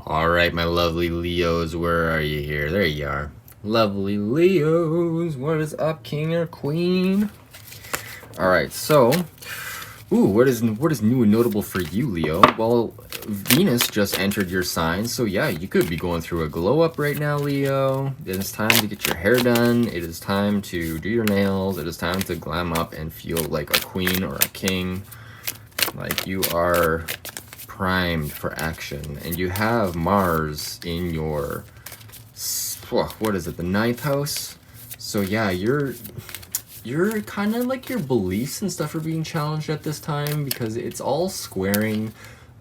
All right, my lovely Leos, where are you here? There you are. Lovely Leos, what is up, king or queen? All right, so, what is new and notable for you, Leo? Well, Venus just entered your sign, so yeah, you could be going through a glow up right now, Leo. It is time to get your hair done. It is time to do your nails. It is time to glam up and feel like a queen or a king. Like you are primed for action, and you have Mars in your what is it, the ninth house. So yeah, you're kind of like your beliefs and stuff are being challenged at this time because it's all squaring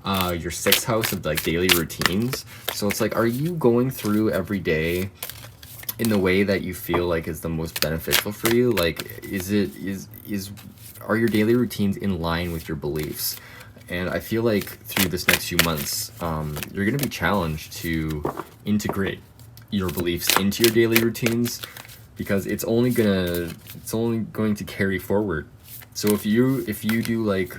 your sixth house of like daily routines. So it's like, are you going through every day in the way that you feel like is the most beneficial for you? Like, are your daily routines in line with your beliefs? And I feel like through this next few months, you're going to be challenged to integrate your beliefs into your daily routines because it's only going to carry forward. So if you do like,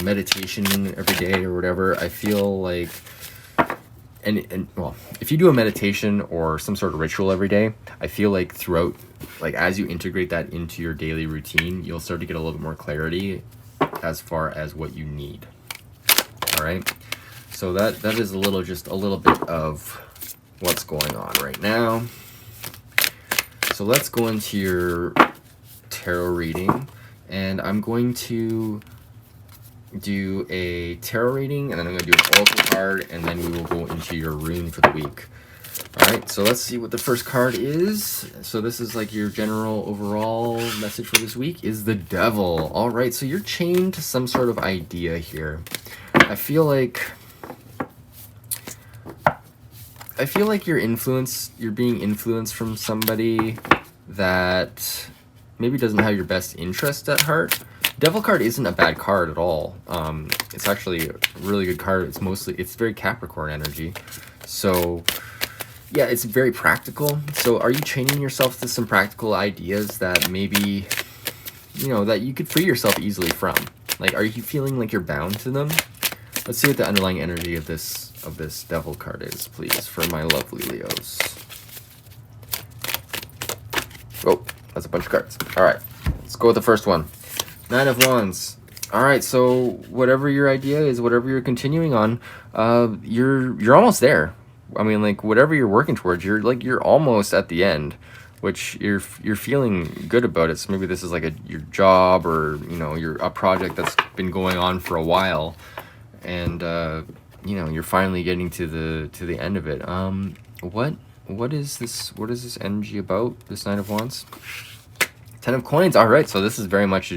meditation every day or whatever, I feel like and well, if you do a meditation or some sort of ritual every day, I feel like throughout, like as you integrate that into your daily routine, you'll start to get a little bit more clarity as far as what you need. All right, so that is just a little bit of what's going on right now. So let's go into your tarot reading, and I'm going to do a tarot reading, and then I'm going to do an oracle card, and then we will go into your rune for the week. All right, so let's see what the first card is. So this is like your general overall message for this week is the Devil. All right, so you're chained to some sort of idea here. I feel like you're being influenced from somebody that maybe doesn't have your best interest at heart. Devil card isn't a bad card at all. It's actually a really good card. It's very Capricorn energy. So yeah, it's very practical. So are you chaining yourself to some practical ideas that maybe, that you could free yourself easily from? Like, are you feeling like you're bound to them? Let's see what the underlying energy of this Devil card is, please, for my lovely Leos. Oh, that's a bunch of cards. All right, let's go with the first one. Nine of Wands. All right, so whatever your idea is, whatever you're continuing on, you're almost there. I mean, like, whatever you're working towards, you're almost at the end, which you're feeling good about it. So maybe this is like your job, or a project that's been going on for a while, and you're finally getting to the end of it. What is this energy about, this Nine of Wands? Ten of Coins. All right, so this is very much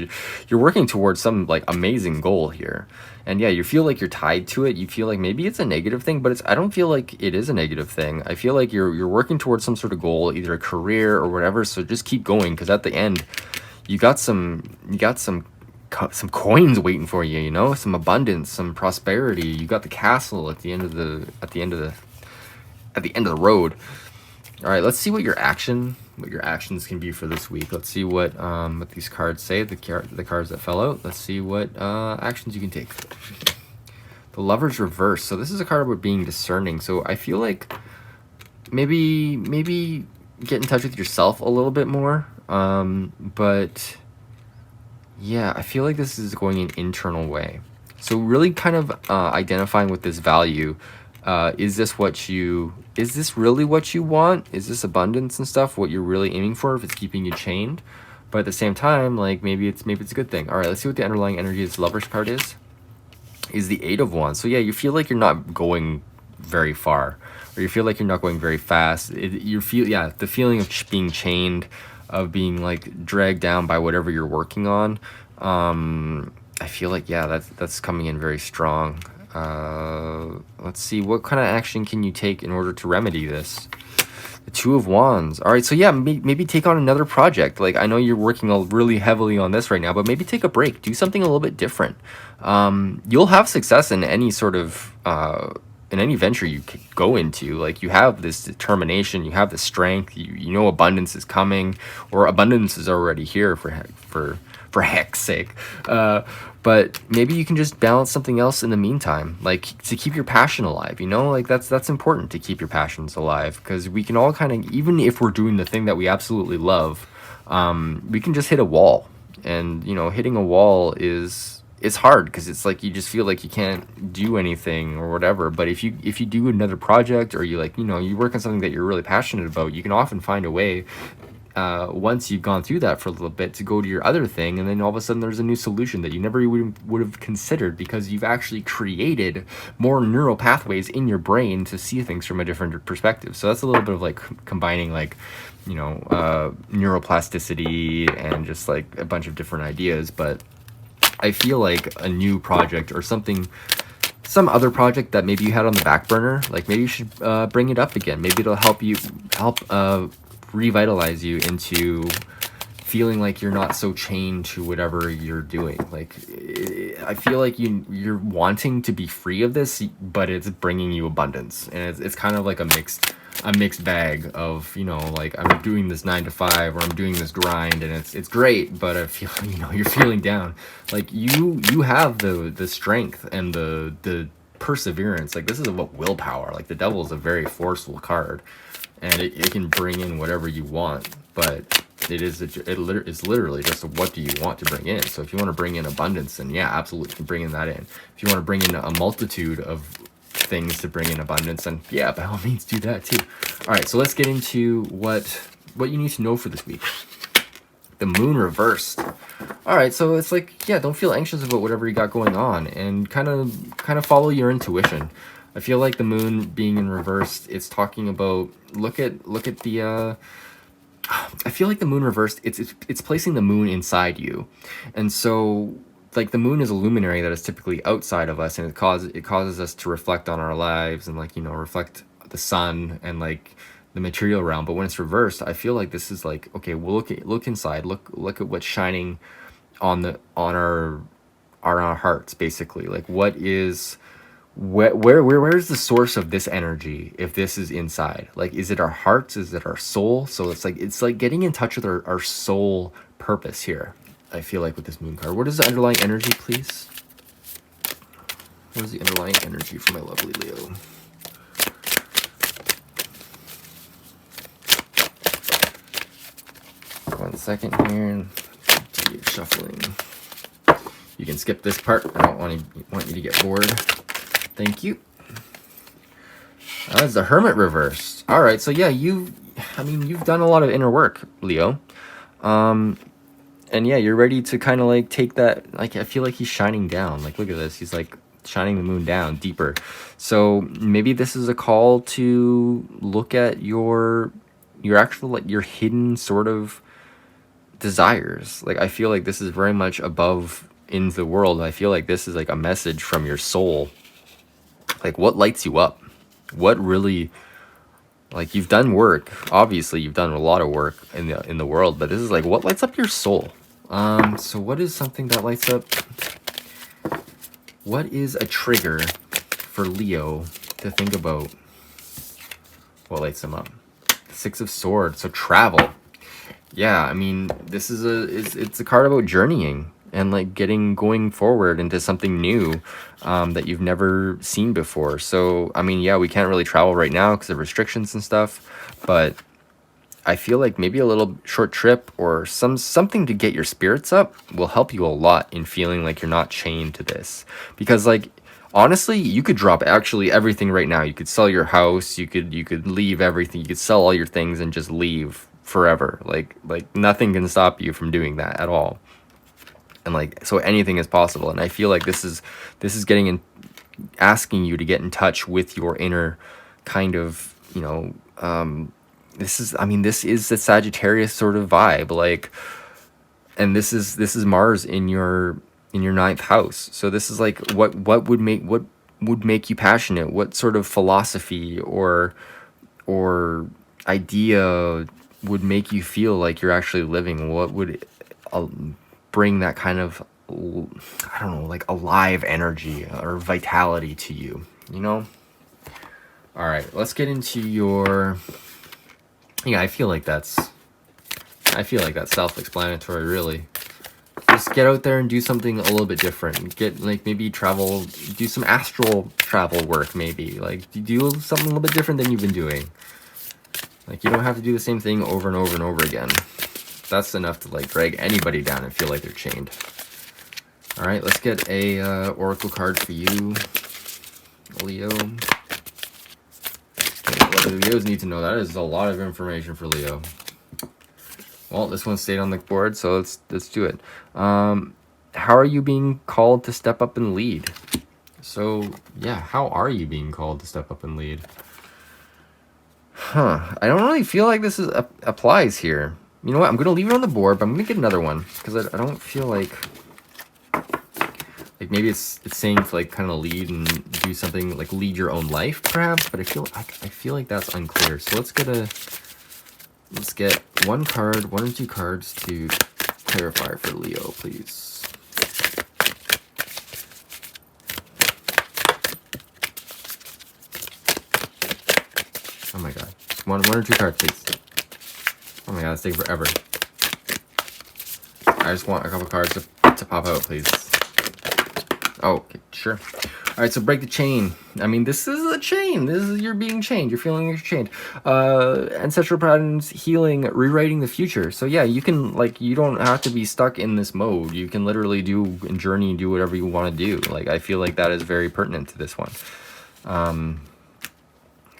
you're working towards some like amazing goal here, and yeah, you feel like you're tied to it. You feel like maybe it's a negative thing, but I don't feel like it is a negative thing. I feel like you're working towards some sort of goal, either a career or whatever. So just keep going, because at the end, you got some coins waiting for you. Some abundance, some prosperity. You got the castle at the end of the road. All right, let's see what your actions can be for this week. Let's see what these cards say, the cards that fell out. Let's see what actions you can take. The Lover's reverse. So this is a card about being discerning. So I feel like maybe get in touch with yourself a little bit more. But yeah, I feel like this is going an internal way. So really kind of identifying with this value. Is this really what you want? Is this abundance and stuff what you're really aiming for, if it's keeping you chained? But at the same time, like maybe it's a good thing. All right, let's see what the underlying energy of this Lover's card is the Eight of Wands. So yeah, you feel like you're not going very far, or you feel like you're not going very fast. The feeling of being chained, of being like dragged down by whatever you're working on. I feel like, yeah, that's coming in very strong. Let's see, what kind of action can you take in order to remedy this? The Two of Wands. All right, so yeah, maybe take on another project. Like, I know you're working really heavily on this right now, but maybe take a break. Do something a little bit different. You'll have success in any sort of in any venture you go into. Like, you have this determination, you have the strength. You know abundance is coming, or abundance is already here for heck's sake. but maybe you can just balance something else in the meantime, like to keep your passion alive, you know, like that's important to keep your passions alive, because we can all kind of, even if we're doing the thing that we absolutely love, we can just hit a wall. And you know, hitting a wall is, it's hard because it's like you just feel like you can't do anything or whatever. But if you do another project, or you, like, you know, you work on something that you're really passionate about, you can often find a way, once you've gone through that for a little bit, to go to your other thing, and then all of a sudden there's a new solution that you never would have considered, because you've actually created more neural pathways in your brain to see things from a different perspective. So that's a little bit of like combining, like, you know, neuroplasticity and just like a bunch of different ideas. But I feel like a new project or something, some other project that maybe you had on the back burner, like maybe you should bring it up again. Maybe it'll help revitalize you into feeling like you're not so chained to whatever you're doing. Like, I feel like you're wanting to be free of this, but it's bringing you abundance, and it's kind of like a mixed bag of, you know, like, I'm doing this 9 to 5, or I'm doing this grind, and it's great, but I feel, you know, you're feeling down. Like, you have the strength and the perseverance. Like, this is what willpower. Like, the devil is a very forceful card, and it can bring in whatever you want, but it's literally just what do you want to bring in. So if you want to bring in abundance, then yeah, absolutely, you can bring in that in. If you want to bring in a multitude of things to bring in abundance, then yeah, by all means do that too. All right, so let's get into what you need to know for this week. The moon reversed. All right, so it's like, yeah, don't feel anxious about whatever you got going on, and kind of follow your intuition. I feel like the moon being in reversed, it's talking about, look at the I feel like the moon reversed, it's placing the moon inside you. And so, like, the moon is a luminary that is typically outside of us, and it causes us to reflect on our lives, and, like, you know, reflect the sun and like the material realm. But when it's reversed, I feel like this is like, okay, well, look inside, look at what's shining on our hearts, basically. Like, where's the source of this energy if this is inside? Like, is it our hearts? Is it our soul? So it's like getting in touch with our soul purpose here, I feel like, with this moon card. What is the underlying energy, please? What is the underlying energy for my lovely Leo? One second here. Do shuffling. You can skip this part. I don't want you to get bored. Thank you. That's the Hermit reversed. All right, so yeah, you've done a lot of inner work, Leo. And yeah, you're ready to kind of like take that, like, I feel like he's shining down. Like, look at this. He's like shining the moon down deeper. So maybe this is a call to look at your actual, like, your hidden sort of desires. Like, I feel like this is very much above in the world. I feel like this is like a message from your soul. Like, what lights you up? What really, like, you've done work. Obviously, you've done a lot of work in the world, but this is like, what lights up your soul? So what is something that lights up? What is a trigger for Leo to think about? What lights him up? The Six of Swords. So travel. Yeah, I mean, this is it's a card about journeying and like going forward into something new that you've never seen before. So, I mean, yeah, we can't really travel right now because of restrictions and stuff, but I feel like maybe a little short trip or something to get your spirits up will help you a lot in feeling like you're not chained to this. Because, like, honestly, you could drop actually everything right now. You could sell your house, you could leave everything, you could sell all your things and just leave forever. Like nothing can stop you from doing that at all. And like, so anything is possible. And I feel like this is asking you to get in touch with your inner kind of, you know, this is the Sagittarius sort of vibe, like, and this is Mars in your ninth house. So this is like what would make you passionate? What sort of philosophy or idea would make you feel like you're actually living? What would bring that kind of, I don't know, like alive energy or vitality to you, you know? All right, let's get into your, yeah, I feel like that's self-explanatory, really. just get out there and do something a little bit different. Get, like, maybe travel, do some astral travel work, maybe. Like, do something a little bit different than you've been doing. Like, you don't have to do the same thing over and over and over again. That's enough to, like, drag anybody down and feel like they're chained. All right, let's get a oracle card for you, Leo. What do Leos need to know? That is a lot of information for Leo. Well, this one stayed on the board, so let's do it. How are you being called to step up and lead? So, yeah, how are you being called to step up and lead? I don't really feel like this applies here. You know what? I'm going to leave it on the board, but I'm going to get another one. Because I don't feel like maybe it's saying to, like, kind of lead and do something, like, lead your own life, perhaps. But I feel like that's unclear. So let's get one card, one or two cards to clarify for Leo, please. Oh my god. One or two cards, please. Oh my god, it's taking forever. I just want a couple cards to pop out, please. Oh, okay, sure. Alright, so break the chain. I mean, this is a chain. You're being chained. You're feeling like you're chained. Ancestral patterns, healing, rewriting the future. So yeah, you can, like, you don't have to be stuck in this mode. You can literally do and journey and do whatever you want to do. Like, I feel like that is very pertinent to this one.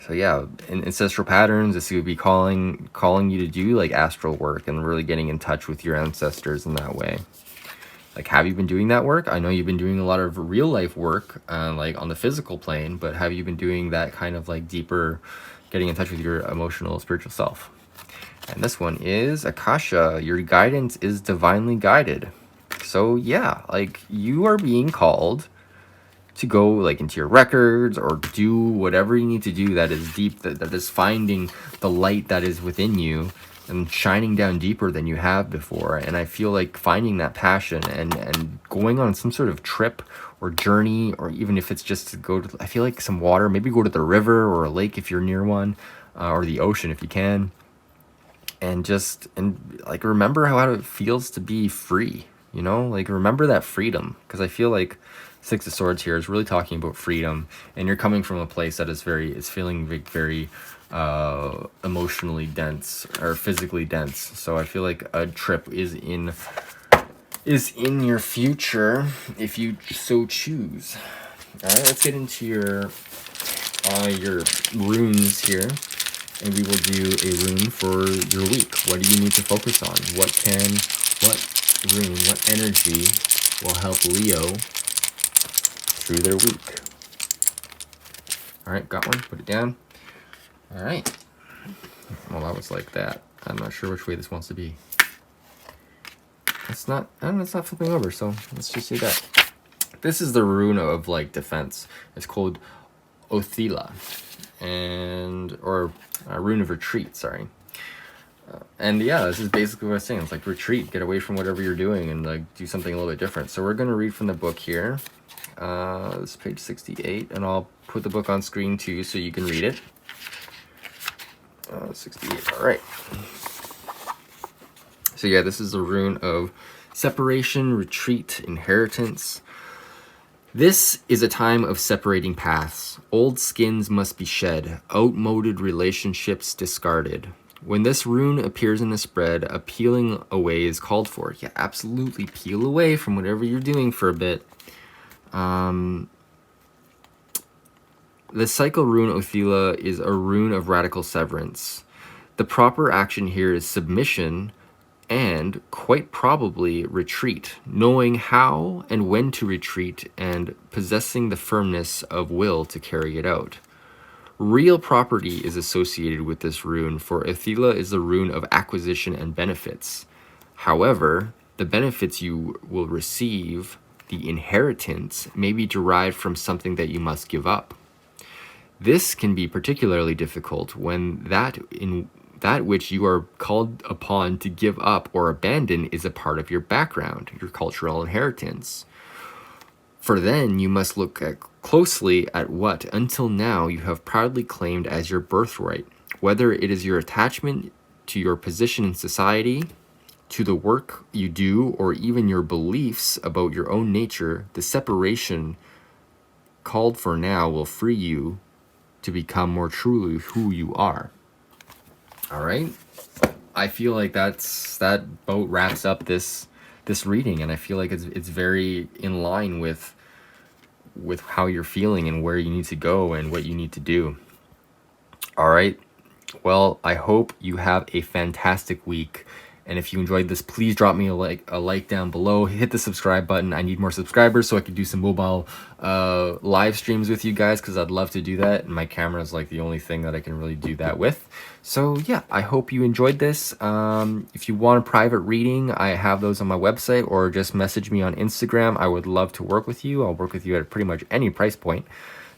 So yeah, in ancestral patterns, this would be calling you to do, like, astral work and really getting in touch with your ancestors in that way. Like, have you been doing that work? I know you've been doing a lot of real life work, like on the physical plane, but have you been doing that kind of, like, deeper, getting in touch with your emotional, spiritual self? And this one is Akasha. Your guidance is divinely guided. So yeah, like, you are being called to go, like, into your records or do whatever you need to do that is deep, that is finding the light that is within you and shining down deeper than you have before. And I feel like finding that passion and going on some sort of trip or journey, or even if it's just to go to, I feel like, some water, maybe go to the river or a lake if you're near one, or the ocean if you can, and like, remember how it feels to be free, you know, like, remember that freedom. Because I feel like Six of Swords here is really talking about freedom, and you're coming from a place that is feeling very emotionally dense or physically dense. So I feel like a trip is in your future if you so choose. All right, let's get into your runes here, and we will do a rune for your week. What do you need to focus on? What rune, what energy will help Leo through their week? All right, got one. Put it down. All right. Well, that was like that. I'm not sure which way this wants to be. It's not flipping over, so let's just do that. This is the rune of, like, defense. It's called Othila, or a rune of retreat, sorry. And yeah, this is basically what I was saying. It's like retreat, get away from whatever you're doing and, like, do something a little bit different. So we're going to read from the book here. This is page 68, and I'll put the book on screen too so you can read it. 68, all right. So yeah, this is the rune of separation, retreat, inheritance. This is a time of separating paths. Old skins must be shed, outmoded relationships discarded. When this rune appears in the spread, a peeling away is called for. Yeah, absolutely peel away from whatever you're doing for a bit. The cycle rune Othila is a rune of radical severance. The proper action here is submission and, quite probably, retreat, knowing how and when to retreat and possessing the firmness of will to carry it out. Real property is associated with this rune, for Othila is the rune of acquisition and benefits. However, the benefits you will receive, the inheritance, may be derived from something that you must give up. This can be particularly difficult when that which you are called upon to give up or abandon is a part of your background, your cultural inheritance. For then you must look closely at what, until now, you have proudly claimed as your birthright, whether it is your attachment to your position in society, to the work you do or even your beliefs about your own nature, the separation called for now will free you to become more truly who you are. All right. I feel like that boat wraps up this reading, and I feel like it's very in line with how you're feeling and where you need to go and what you need to do. All right. Well, I hope you have a fantastic week. And if you enjoyed this, please drop me a like down below. Hit the subscribe button. I need more subscribers so I can do some mobile live streams with you guys, because I'd love to do that. And my camera is like the only thing that I can really do that with. So yeah, I hope you enjoyed this. If you want a private reading, I have those on my website, or just message me on Instagram. I would love to work with you. I'll work with you at pretty much any price point.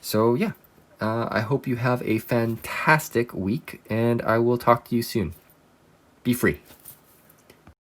So yeah, I hope you have a fantastic week, and I will talk to you soon. Be free.